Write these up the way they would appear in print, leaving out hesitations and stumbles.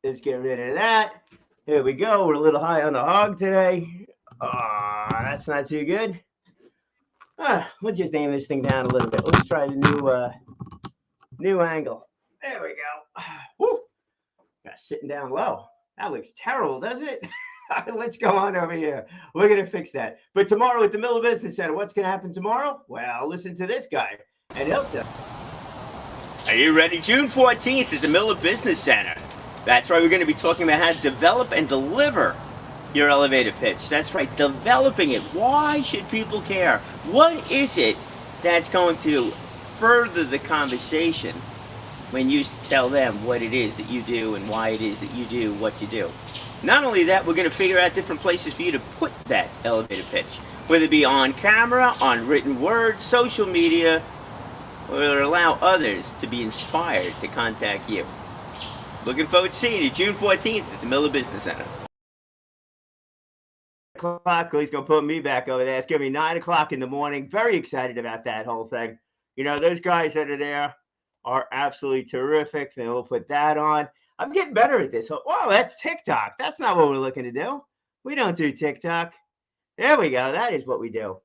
Let's get rid of that. Here we go. We're a little high on the hog today. That's not too good. We'll just name this thing down a little bit. Let's try the new angle. There we go. Woo. Got sitting down low. That looks terrible, doesn't it? Let's go on over here. We're going to fix that. But tomorrow at the Miller Business Center, what's going to happen tomorrow? Well, listen to this guy, and he'll tell you. Are you ready? June 14th at the Miller Business Center. That's right, we're going to be talking about how to develop and deliver your elevator pitch. That's right, developing it. Why should people care? What is it that's going to further the conversation when you tell them what it is that you do and why it is that you do what you do? Not only that, we're going to figure out different places for you to put that elevator pitch, whether it be on camera, on written words, social media, or allow others to be inspired to contact you. Looking forward to seeing you June 14th at the Miller Business Center. O'clock, he's going to put me back over there. It's going to be 9 o'clock in the morning. Very excited about that whole thing. You know, those guys that are there are absolutely terrific. Then we'll put that on. I'm getting better at this. Wow, that's TikTok. That's not what we're looking to do. We don't do TikTok. There we go. That is what we do.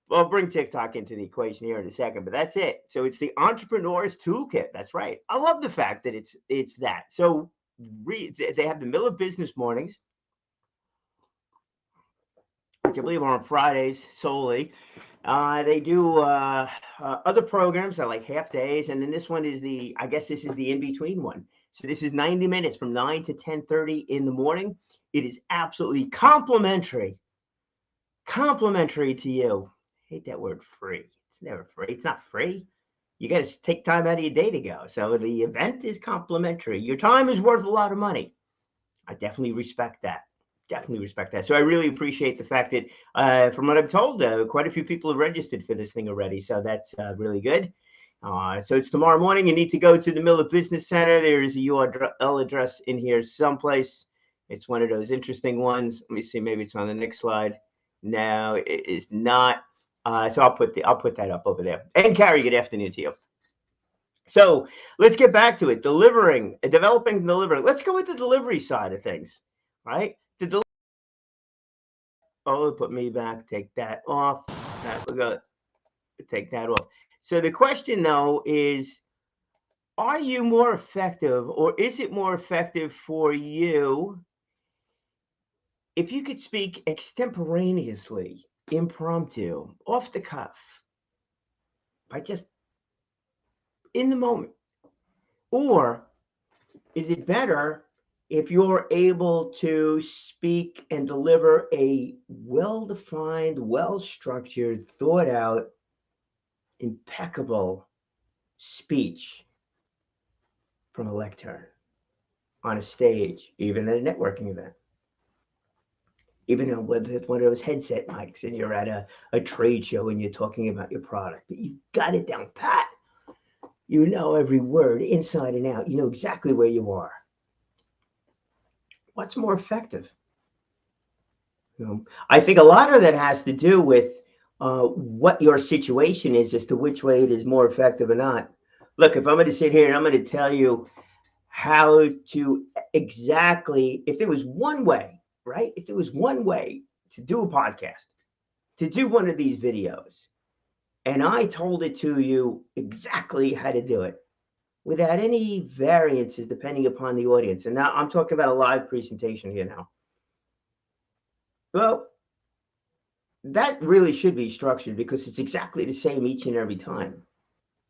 Well, I'll bring TikTok into the equation here in a second, but that's it. So it's the Entrepreneur's Toolkit. That's right. I love the fact that it's that. So they have the Miller Business Mornings, which I believe are on Fridays solely. They do other programs that like half days, and then this one is I guess this is the in-between one. So this is 90 minutes from 9 to 10:30 in the morning. It is absolutely complimentary to you. I hate that word free. It's never free. It's not free. You got to take time out of your day to go. So the event is complimentary. Your time is worth a lot of money. I definitely respect that. So I really appreciate the fact that, from what I'm told, quite a few people have registered for this thing already. So that's really good. So it's tomorrow morning. You need to go to the Miller Business Center. There is a URL address in here someplace. It's one of those interesting ones. Let me see. Maybe it's on the next slide. No, it is not. So I'll put that up over there. And Carrie, good afternoon to you. So let's get back to it. Developing, delivering. Let's go with the delivery side of things, right? Put me back. Take that off. We're going to take that off. So the question, though, is, are you more effective, or is it more effective for you if you could speak extemporaneously, impromptu, off the cuff, by just in the moment? Or is it better if you're able to speak and deliver a well-defined, well-structured, thought-out, impeccable speech from a lectern, on a stage, even at a networking event? Even with one of those headset mics and you're at a trade show and you're talking about your product, but you got it down pat. You know every word inside and out. You know exactly where you are. What's more effective? I think a lot of that has to do with what your situation is as to which way it is more effective or not. Look, if I'm going to sit here and I'm going to tell you how to exactly, if there was one way, right? If there was one way to do a podcast, to do one of these videos, and I told it to you exactly how to do it without any variances depending upon the audience. And now I'm talking about a live presentation here now. Well, that really should be structured because it's exactly the same each and every time.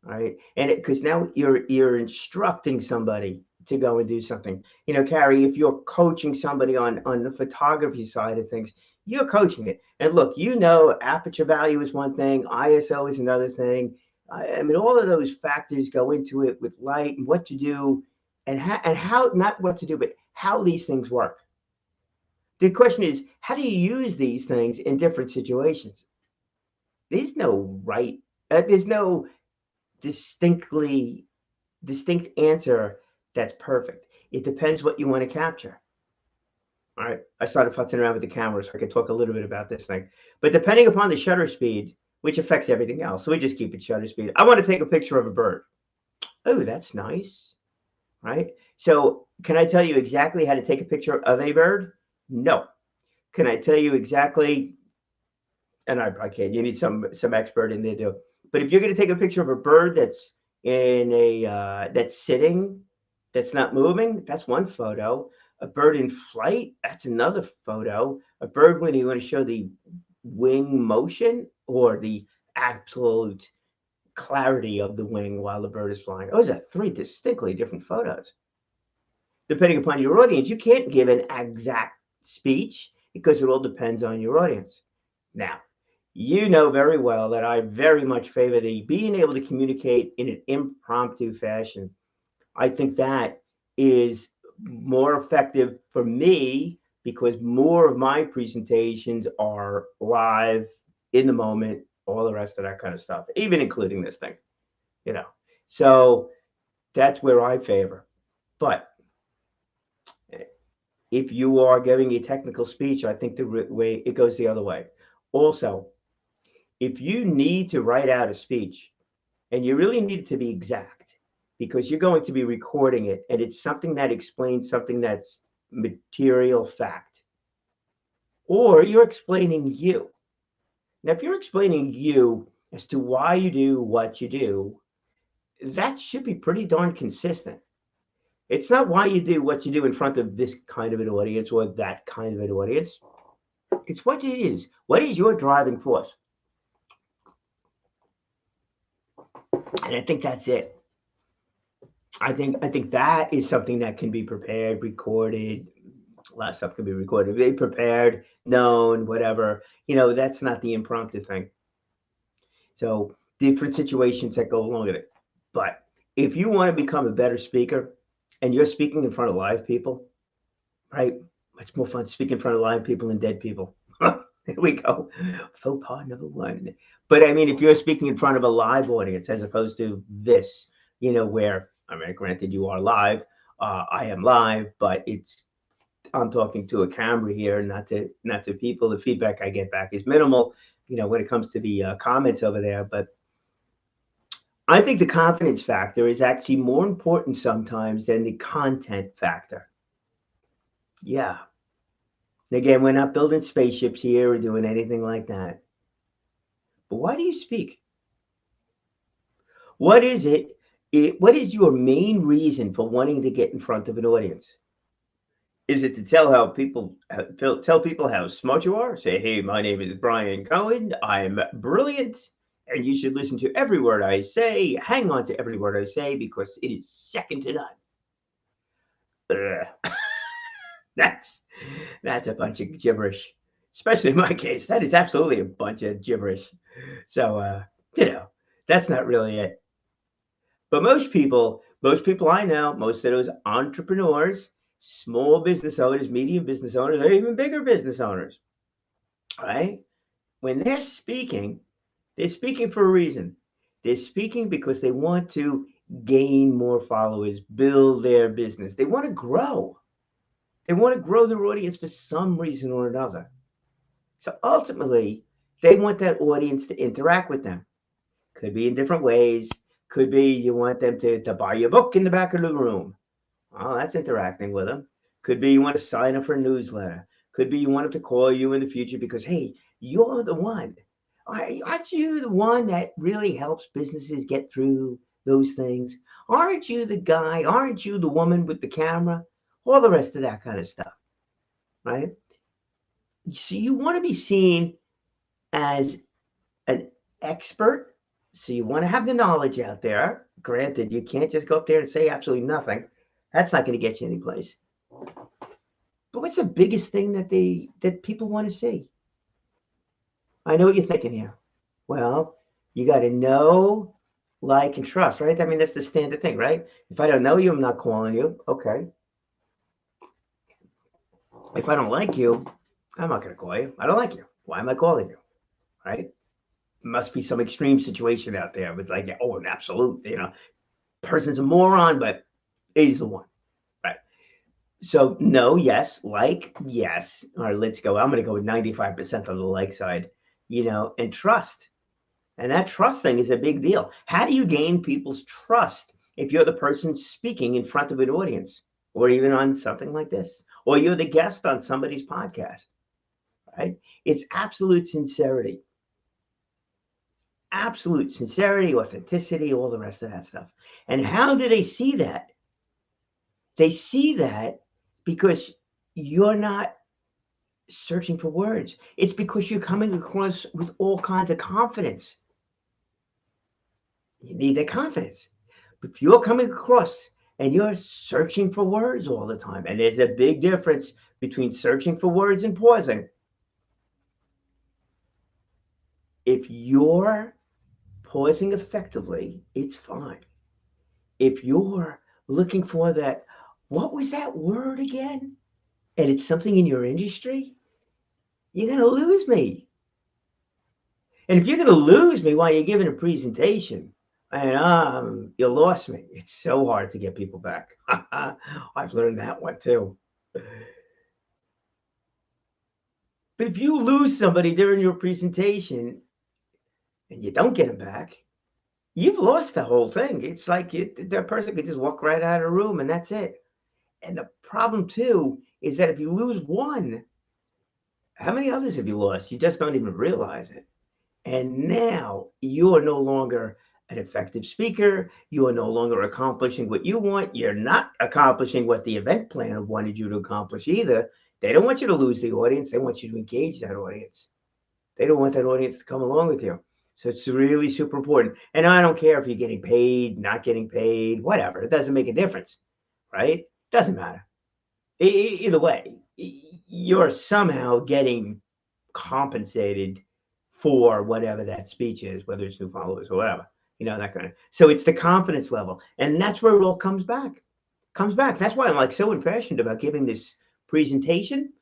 All right. And because now you're instructing somebody to go and do something. You know, Carrie, if you're coaching somebody on the photography side of things, you're coaching it. And look, you know, aperture value is one thing, ISO is another thing. I mean, all of those factors go into it with light and what to do and how, not what to do, but how these things work. The question is, how do you use these things in different situations? There's no right, there's no distinct answer that's perfect. It depends what you want to capture. All right, I started futzing around with the camera so I could talk a little bit about this thing. But depending upon the shutter speed, which affects everything else, so we just keep it shutter speed. I want to take a picture of a bird. Oh, that's nice. right? So can I tell you exactly how to take a picture of a bird? No. Can I tell you exactly? And I can't. You need some expert in there too. But if you're going to take a picture of a bird that's in a that's sitting, that's not moving, that's one photo. A bird in flight, that's another photo. A bird when you want to show the wing motion or the absolute clarity of the wing while the bird is flying. Those are three distinctly different photos. Depending upon your audience, you can't give an exact speech because it all depends on your audience. Now, you know very well that I very much favor the being able to communicate in an impromptu fashion. I think that is more effective for me because more of my presentations are live in the moment, all the rest of that kind of stuff, even including this thing, you know. So that's where I favor. But if you are giving a technical speech, I think the way it goes the other way. Also, if you need to write out a speech and you really need it to be exact because you're going to be recording it and it's something that explains something that's material fact, or you're explaining you. Now, if you're explaining you as to why you do what you do, that should be pretty darn consistent. It's not why you do what you do in front of this kind of an audience or that kind of an audience. It's what it is. What is your driving force? And I think that's it. I think that is something that can be prepared, recorded. A lot of stuff can be recorded, be prepared, known, whatever. That's not the impromptu thing. So different situations that go along with it. But if you want to become a better speaker and you're speaking in front of live people, right? It's more fun speaking in front of live people than dead people. There we go. Faux pas number one. But I mean, if you're speaking in front of a live audience as opposed to this, where, I mean, granted you are live, I am live, but I'm talking to a camera here, not to people. The feedback I get back is minimal, when it comes to the comments over there. But I think the confidence factor is actually more important sometimes than the content factor. Yeah. Again, we're not building spaceships here or doing anything like that. But why do you speak? What is what is your main reason for wanting to get in front of an audience? Is it to tell people how smart you are? Say, hey, my name is Brian Cohen. I'm brilliant, and you should listen to every word I say. Hang on to every word I say because it is second to none. That's that's a bunch of gibberish. Especially in my case, that is absolutely a bunch of gibberish. So you know, that's not really it. But most people I know, most of those entrepreneurs, small business owners, medium business owners, or even bigger business owners, right? When they're speaking for a reason. They're speaking because they want to gain more followers, build their business. They want to grow. They want to grow their audience for some reason or another. So ultimately, they want that audience to interact with them. Could be in different ways. Could be you want them to buy your book in the back of the room. Well, that's interacting with them. Could be you want to sign up for a newsletter. Could be you want them to call you in the future because, hey, you're the one. Aren't you the one that really helps businesses get through those things? Aren't you the guy? Aren't you the woman with the camera? All the rest of that kind of stuff, right? So you want to be seen as an expert. So you want to have the knowledge out there. Granted, you can't just go up there and say absolutely nothing. That's not going to get you anyplace. But what's the biggest thing that people want to see? I know what you're thinking here. Well, you got to know, like, and trust, right? I mean, that's the standard thing, right? If I don't know you, I'm not calling you. Okay. If I don't like you, I'm not going to call you. I don't like you. Why am I calling you? Right? Must be some extreme situation out there with like, oh, an absolute, person's a moron, but he's the one. Right. So no, yes, like, yes. All right, let's go. I'm going to go with 95% on the like side, and trust. And that trust thing is a big deal. How do you gain people's trust? if you're the person speaking in front of an audience, or even on something like this, or you're the guest on somebody's podcast, right? It's absolute sincerity, authenticity, all the rest of that stuff. And how do they see that? They see that because you're not searching for words. It's because you're coming across with all kinds of confidence. You need that confidence. If you're coming across and you're searching for words all the time, and there's a big difference between searching for words and pausing. If you're pausing effectively, it's fine. If you're looking for that, what was that word again? And it's something in your industry, you're going to lose me. And if you're going to lose me while you're giving a presentation, and you lost me. It's so hard to get people back. I've learned that one too. But if you lose somebody during your presentation and you don't get them back, you've lost the whole thing. It's like that person could just walk right out of the room and that's it. And the problem too is that if you lose one, how many others have you lost? You just don't even realize it. And now you are no longer an effective speaker. You are no longer accomplishing what you want. You're not accomplishing what the event planner wanted you to accomplish either. They don't want you to lose the audience. They want you to engage that audience. They don't want that audience to come along with you. So it's really super important. And I don't care if you're getting paid, not getting paid, whatever. It doesn't make a difference, right? Doesn't matter. Either way, you're somehow getting compensated for whatever that speech is, whether it's new followers or whatever, that kind of. So it's the confidence level. And that's where it all comes back. That's why I'm like so impassioned about giving this presentation,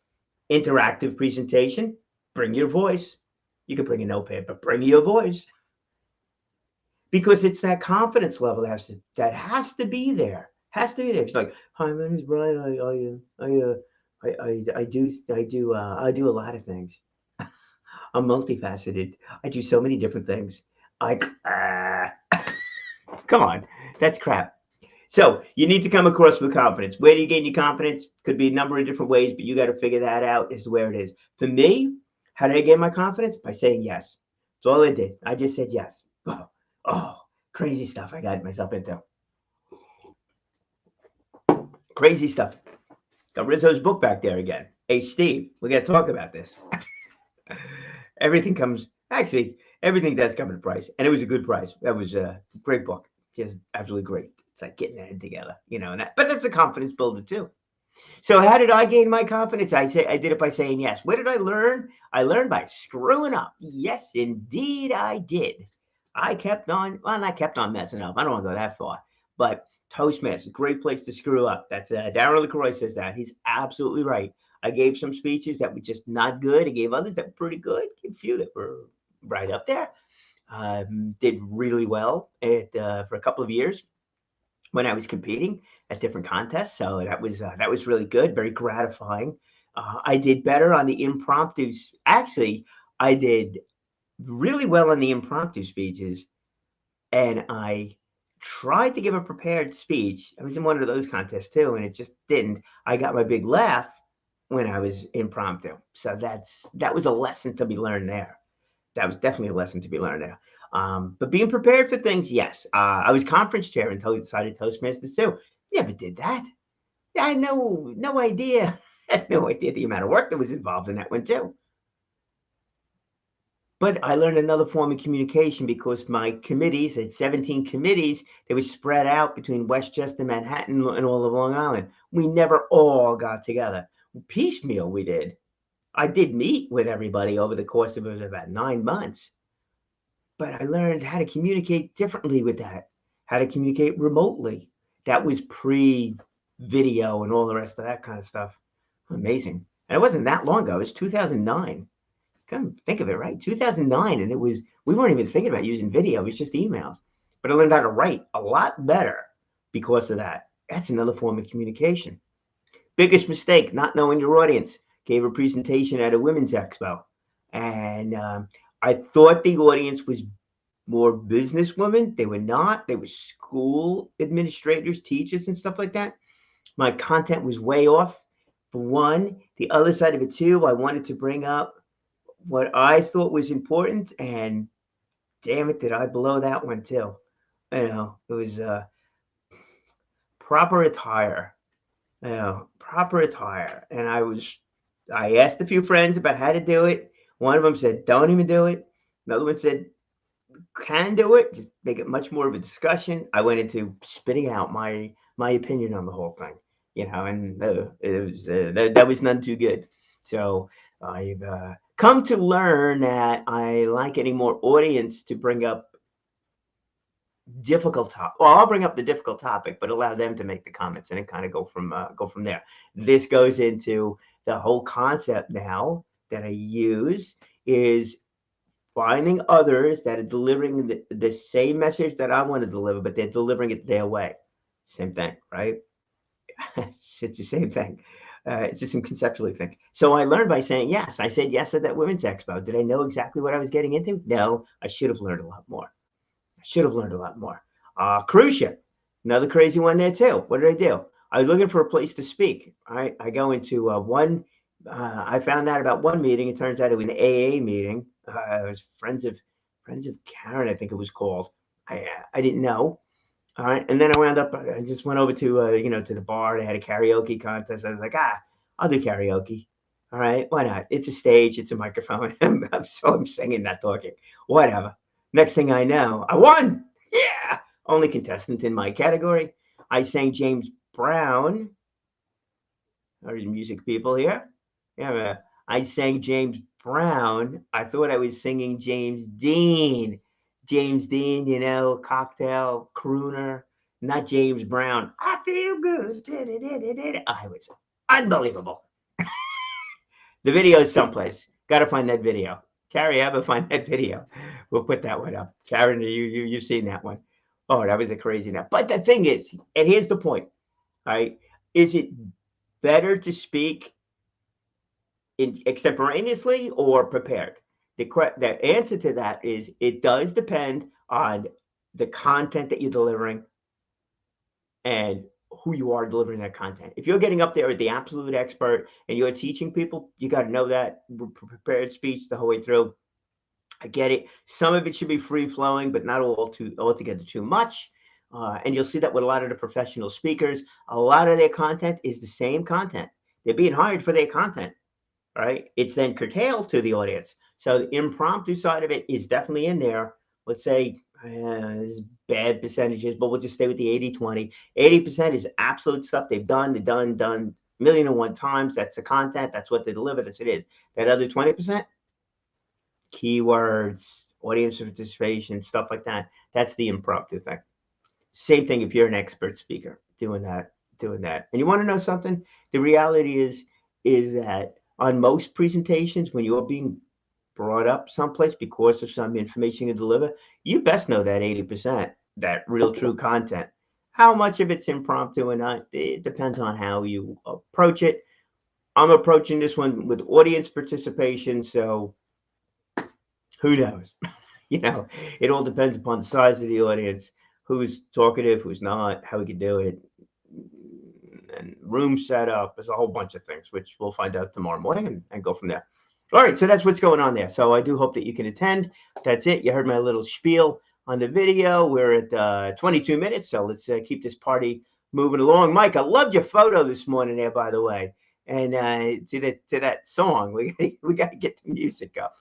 interactive presentation. Bring your voice. You can bring a notepad, but bring your voice. Because it's that confidence level that has to be there. It's like, hi, my name is Brian. I do a lot of things. I'm multifaceted. I do so many different things. Come on, that's crap. So you need to come across with confidence. Where do you gain your confidence? Could be a number of different ways, but you got to figure that out as to where it is. For me, how did I gain my confidence? By saying yes. That's all I did. I just said yes. Oh, crazy stuff I got myself into. Crazy stuff. Got Rizzo's book back there again. Hey, Steve, we got to talk about this. Everything does come at a price. And it was a good price. That was a great book. Just absolutely great. It's like getting that together, but that's a confidence builder too. So how did I gain my confidence? I did it by saying yes. Where did I learn? I learned by screwing up. Yes, indeed I did. I kept on messing up. I don't want to go that far, but Toastmasters, great place to screw up. That's Darren LaCroix says that. He's absolutely right. I gave some speeches that were just not good. I gave others that were pretty good. A few that were right up there. Did really well for a couple of years when I was competing at different contests. So that was really good, very gratifying. I did better on the impromptus. Actually, I did really well on the impromptu speeches, and I tried to give a prepared speech. I was in one of those contests too, and it just didn't. I got my big laugh when I was impromptu. So that was a lesson to be learned there. That was definitely a lesson to be learned there. But being prepared for things, yes. I was conference chair until we decided Toastmasters too. Never did that. I had no idea. I had no idea the amount of work that was involved in that one too. But I learned another form of communication because my committees, had 17 committees, they were spread out between Westchester, Manhattan, and all of Long Island. We never all got together. Piecemeal we did. I did meet with everybody over the course of about 9 months. But I learned how to communicate differently with that, how to communicate remotely. That was pre-video and all the rest of that kind of stuff. Amazing. And it wasn't that long ago. It was 2009. Come think of it, right? 2009, and we weren't even thinking about using video. It was just emails. But I learned how to write a lot better because of that. That's another form of communication. Biggest mistake, not knowing your audience. Gave a presentation at a women's expo, and I thought the audience was more businesswomen. They were not. They were school administrators, teachers, and stuff like that. My content was way off. For one, the other side of it too, I wanted to bring up what I thought was important, and damn it, did I blow that one too. It was proper attire. Proper attire. And I asked a few friends about how to do it. One of them said, don't even do it. Another one said, can do it, just make it much more of a discussion. I went into spitting out my opinion on the whole thing, and that was none too good. So I've come to learn that I like getting more audience to bring up difficult topic. Well, I'll bring up the difficult topic, but allow them to make the comments and then kind of go from there. This goes into the whole concept now that I use is finding others that are delivering the same message that I want to deliver, but they're delivering it their way. Same thing, right? It's the same thing. It's just some conceptually thing. So I learned by saying yes. I said yes at that women's expo. Did I know exactly what I was getting into? No, I should have learned a lot more. Cruise ship, another crazy one there too. What did I do? I was looking for a place to speak. All right, I go into one. I found out about one meeting. It turns out it was an AA meeting. It was Friends of Karen, I think it was called. I didn't know. All right, and then I wound up. I just went over to to the bar. They had a karaoke contest. I was like, I'll do karaoke. All right, why not? It's a stage. It's a microphone. I'm singing, not talking. Whatever. Next thing I know, I won. Yeah, only contestant in my category. I sang James Brown. Are you music people here? Yeah, I sang James Brown. I thought I was singing James Dean. James Dean, cocktail crooner, not James Brown. I feel good. I was unbelievable. The video is someplace. Got to find that video. Carrie, ever find that video? We'll put that one up. Karen, you've seen that one. Oh, that was a crazy night. But the thing is, and here's the point, right? Is it better to speak extemporaneously or prepared? The answer to that is it does depend on the content that you're delivering and who you are delivering that content. If you're getting up there with the absolute expert and you're teaching people, you got to know that prepared speech the whole way through. I get it. Some of it should be free flowing, but not altogether too much. And you'll see that with a lot of the professional speakers, a lot of their content is the same content. They're being hired for their content, right? It's then curtailed to the audience. So the impromptu side of it is definitely in there. Let's say this is bad percentages, but we'll just stay with the 80-20. 80% is absolute stuff they've done a million and one times. That's the content. That's what they deliver. That's what it is. That other 20%, keywords, audience participation, stuff like that. That's the impromptu thing. Same thing if you're an expert speaker doing that. And you want to know something? The reality is that on most presentations, when you're being brought up someplace because of some information you deliver, you best know that 80%, that real true content. How much of it's impromptu or not, it depends on how you approach it. I'm approaching this one with audience participation, so who knows? It all depends upon the size of the audience, who's talkative, who's not, how we can do it, and room setup. There's a whole bunch of things, which we'll find out tomorrow morning and go from there. All right, so that's what's going on there. So I do hope that you can attend. That's it. You heard my little spiel on the video. We're at 22 minutes, so let's keep this party moving along. Mike, I loved your photo this morning there, by the way. And to that song, we got to get the music up.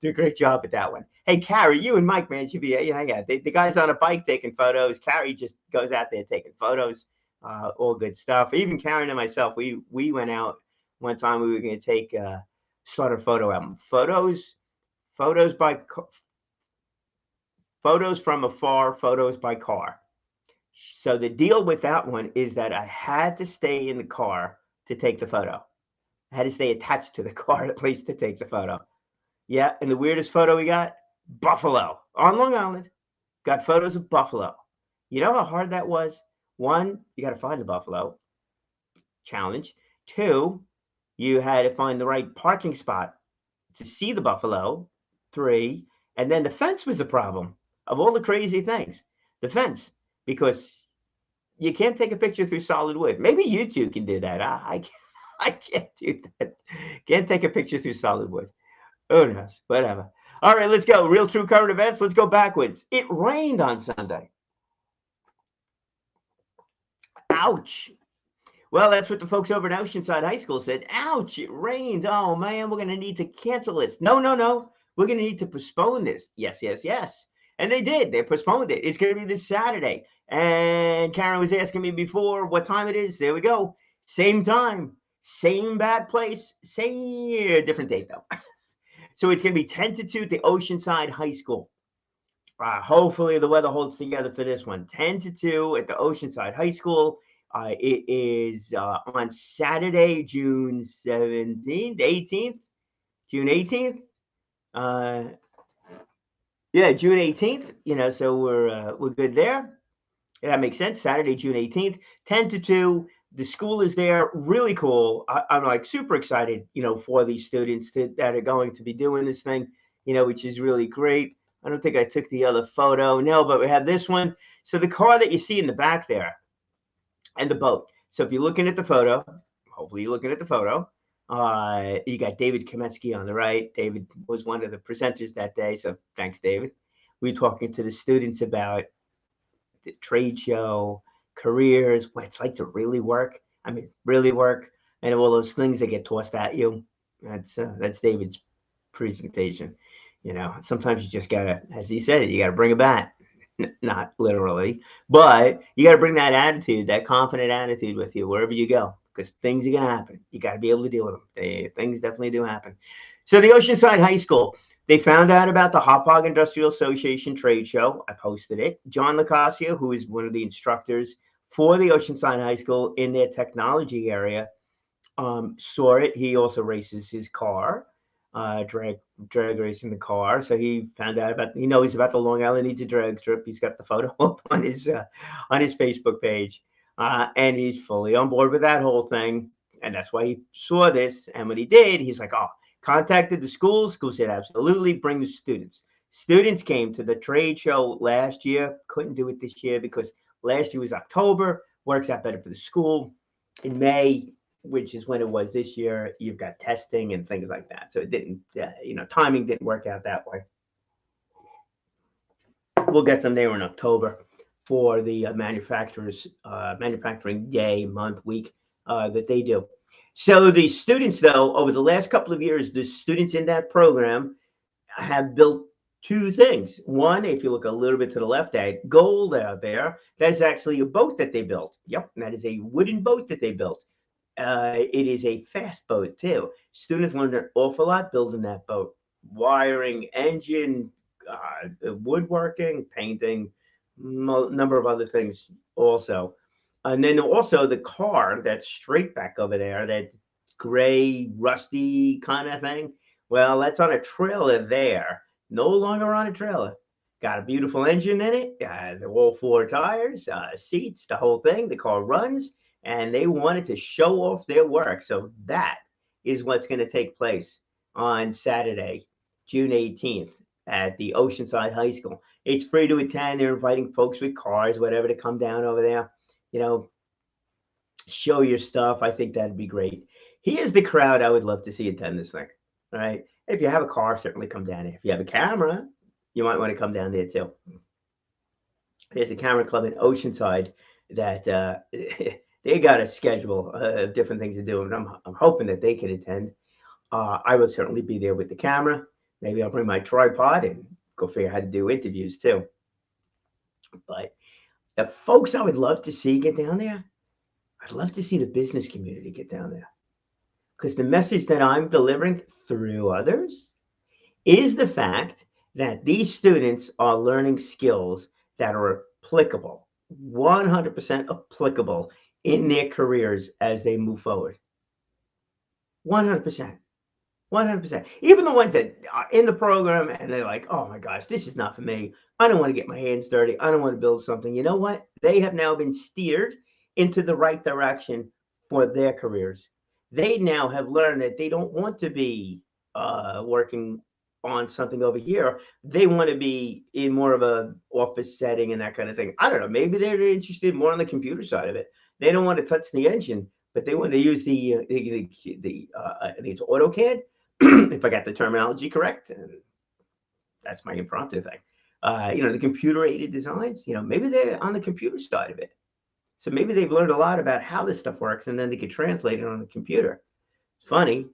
Do a great job at that one. Hey, Carrie, you and Mike, man, should be, the guy's on a bike taking photos. Carrie just goes out there taking photos. All good stuff. Even Karen and myself, we went out one time. We were going to take start a photo album. Photos from afar, photos by car. So the deal with that one is that I had to stay in the car to take the photo. I had to stay attached to the car at least to take the photo. Yeah, and the weirdest photo we got, Buffalo on Long Island. Got photos of Buffalo. You know how hard that was? One, you got to find the buffalo. Challenge. Two, you had to find the right parking spot to see the buffalo. Three, and then the fence was a problem. of all the crazy things, the fence, because you can't take a picture through solid wood. Maybe you two can do that. I can't do that. Can't take a picture through solid wood. Who knows? Whatever. All right, let's go. Real true current events. Let's go backwards. It rained on Sunday. Ouch. Well, that's what the folks over at Oceanside High School said. Ouch, it rained. Oh, man, we're going to need to cancel this. No, no, no. We're going to need to postpone this. Yes, yes, yes. And they did. They postponed it. It's going to be this Saturday. And Karen was asking me before what time it is. There we go. Same time, same bad place, same different date, though. So it's going to be 10 to 2 at the Oceanside High School. Hopefully the weather holds together for this one. 10 to 2 at the Oceanside High School. It is on Saturday, June 17th, 18th, June 18th. Yeah, June 18th. So we're good there. Yeah, that makes sense. Saturday, June 18th, 10 to 2. The school is there. Really cool. I'm like super excited, for these students that are going to be doing this thing, which is really great. I don't think I took the other photo. No, but we have this one. So the car that you see in the back there and the boat. So if you're looking at the photo, hopefully you're looking at the photo, you got David Kametsky on the right. David was one of the presenters that day. So thanks, David. We're talking to the students about the trade show, careers, what it's like to really work. I mean, really work, and all those things that get tossed at you. That's David's presentation. Sometimes you just gotta, as he said, you gotta bring a bat. Not literally, but you got to bring that attitude, that confident attitude with you wherever you go, because things are going to happen. You got to be able to deal with them. Things definitely do happen. So the Oceanside High School, they found out about the Hop Hog Industrial Association trade show. I posted it. John Lacasio, who is one of the instructors for the Oceanside High School in their technology area, saw it. He also races his car. Drag racing the car. So he found out he knows about the Long Island Needs a Drag trip. He's got the photo up on his Facebook page, and he's fully on board with that whole thing. And that's why he saw this. And when he did, he's like, contacted the school. School said, absolutely, bring the students. Students came to the trade show last year. Couldn't do it this year because last year was October. Works out better for the school. In May, which is when it was this year, you've got testing and things like that. So it didn't, timing didn't work out that way. We'll get them there in October for the manufacturing day, month, week that they do. So the students, though, over the last couple of years, the students in that program have built two things. One, if you look a little bit to the left, that gold out there, that is actually a boat that they built. Yep, that is a wooden boat that they built. It is a fast boat too. Students learned an awful lot building that boat, wiring, engine, woodworking, painting, number of other things also. And then also the car that's straight back over there, that gray, rusty kind of thing. Well, that's on a trailer there. No longer on a trailer. Got a beautiful engine in it. All four tires, seats, the whole thing. The car runs. And they wanted to show off their work. So that is what's going to take place on Saturday, June 18th at the Oceanside High School. It's free to attend. They're inviting folks with cars, whatever, to come down over there, show your stuff. I think that'd be great. Here's the crowd I would love to see attend this thing. All right. If you have a car, certainly come down here. If you have a camera, you might want to come down there too. There's a camera club in Oceanside that they got a schedule of different things to do, and I'm hoping that they can attend. I will certainly be there with the camera. Maybe I'll bring my tripod and go figure out how to do interviews too. But the folks I would love to see get down there, I'd love to see the business community get down there. Because the message that I'm delivering through others is the fact that these students are learning skills that are applicable, 100% applicable in their careers as they move forward. 100%. 100%. Even the ones that are in the program and they're like, oh my gosh, this is not for me. I don't want to get my hands dirty. I don't want to build something. You know what? They have now been steered into the right direction for their careers. They now have learned that they don't want to be working on something over here. They want to be in more of a office setting and that kind of thing. I don't know. Maybe they're interested more on the computer side of it. They don't want to touch the engine, but they want to use I think it's AutoCAD, if I got the terminology correct. And that's my impromptu thing. The computer aided designs. Maybe they're on the computer side of it. So maybe they've learned a lot about how this stuff works, and then they could translate it on the computer. It's funny.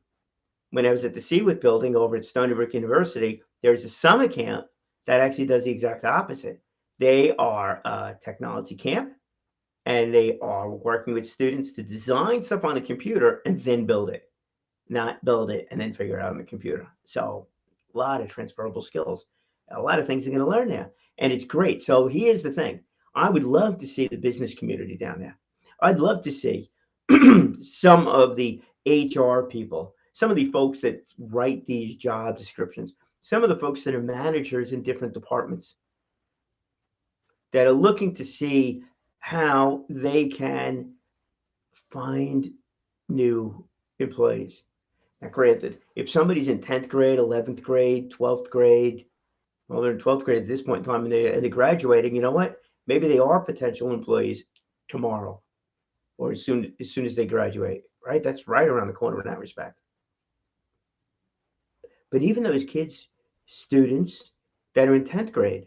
When I was at the Seawood building over at Stony Brook University, there's a summer camp that actually does the exact opposite. They are a technology camp, and they are working with students to design stuff on a computer and then build it, not build it and then figure it out on the computer. So a lot of transferable skills, a lot of things they're going to learn there, and it's great. So here's the thing. I would love to see the business community down there. I'd love to see some of the HR people, some of the folks that write these job descriptions, some of the folks that are managers in different departments that are looking to see how they can find new employees. Now, granted, if somebody's in 10th grade, 11th grade, 12th grade, well, they're in 12th grade at this point in time, and they're graduating, you know what? Maybe they are potential employees tomorrow or as soon as they graduate, right? That's right around the corner in that respect. But even those kids, students that are in 10th grade,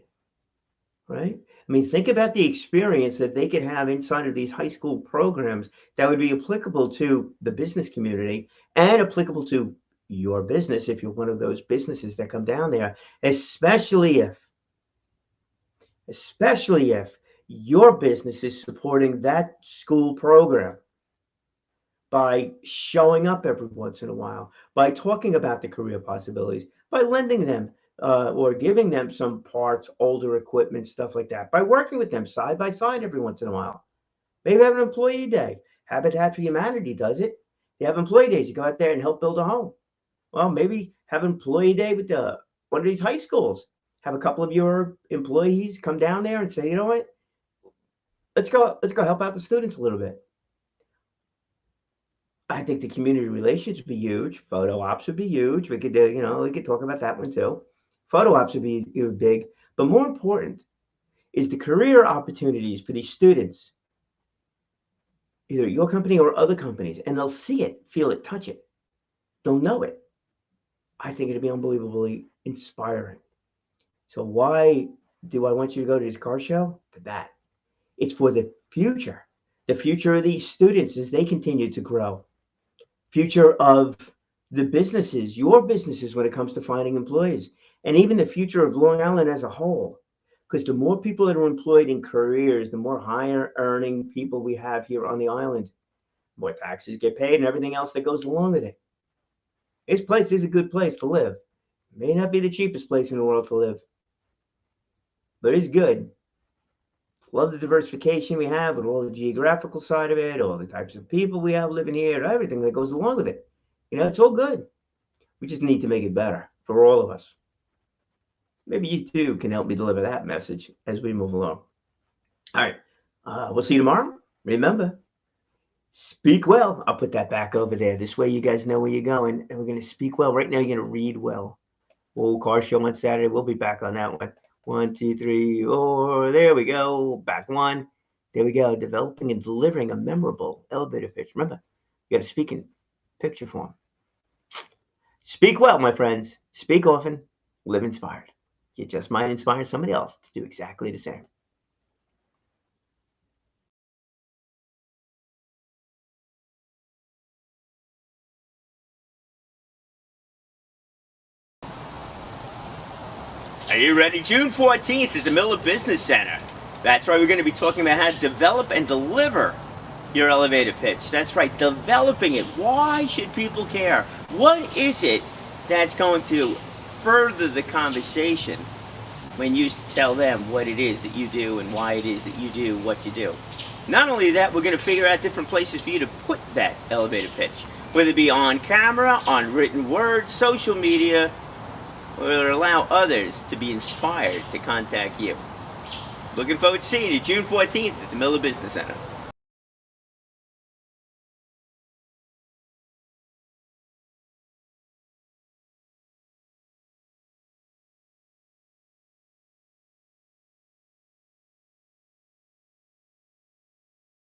right? I mean, think about the experience that they could have inside of these high school programs that would be applicable to the business community and applicable to your business if you're one of those businesses that come down there, especially if your business is supporting that school program by showing up every once in a while, by talking about the career possibilities, by lending them or giving them some parts, older equipment, stuff like that, by working with them side by side every once in a while. Maybe have an employee day. Habitat for Humanity does it. They have employee days. You go out there and help build a home. Well, maybe have an employee day with one of these high schools. Have a couple of your employees come down there and say, you know what? Let's go help out the students a little bit. I think the community relations would be huge. Photo ops would be huge. We could we could talk about that one too. Photo ops would be big, but more important is the career opportunities for these students, either your company or other companies, and they'll see it, feel it, touch it. They'll know it. I think it'd be unbelievably inspiring. So why do I want you to go to this car show? For that. It's for the future of these students as they continue to grow, future of the businesses, your businesses when it comes to finding employees, and even the future of Long Island as a whole. Because the more people that are employed in careers, the more higher earning people we have here on the island, more taxes get paid and everything else that goes along with it. This place is a good place to live. It may not be the cheapest place in the world to live, but it's good. Love the diversification we have with all the geographical side of it, all the types of people we have living here, everything that goes along with it. It's all good. We just need to make it better for all of us. Maybe you too can help me deliver that message as we move along. All right. We'll see you tomorrow. Remember, speak well. I'll put that back over there. This way you guys know where you're going. And we're going to speak well. Right now, you're going to read well. Car show on Saturday. We'll be back on that one. 1, 2, 3, 4. There we go. Back one. There we go. Developing and delivering a memorable elevator pitch. Remember, you got to speak in picture form. Speak well, my friends. Speak often. Live inspired. You just might inspire somebody else to do exactly the same. Are you ready? June 14th at the Miller Business Center. That's right, we're going to be talking about how to develop and deliver your elevator pitch. That's right, developing it. Why should people care? What is it that's going to further the conversation when you tell them what it is that you do and why it is that you do what you do? Not only that, we're going to figure out different places for you to put that elevator pitch, whether it be on camera, on written words, social media, or allow others to be inspired to contact you. Looking forward to seeing you June 14th at the Miller Business Center.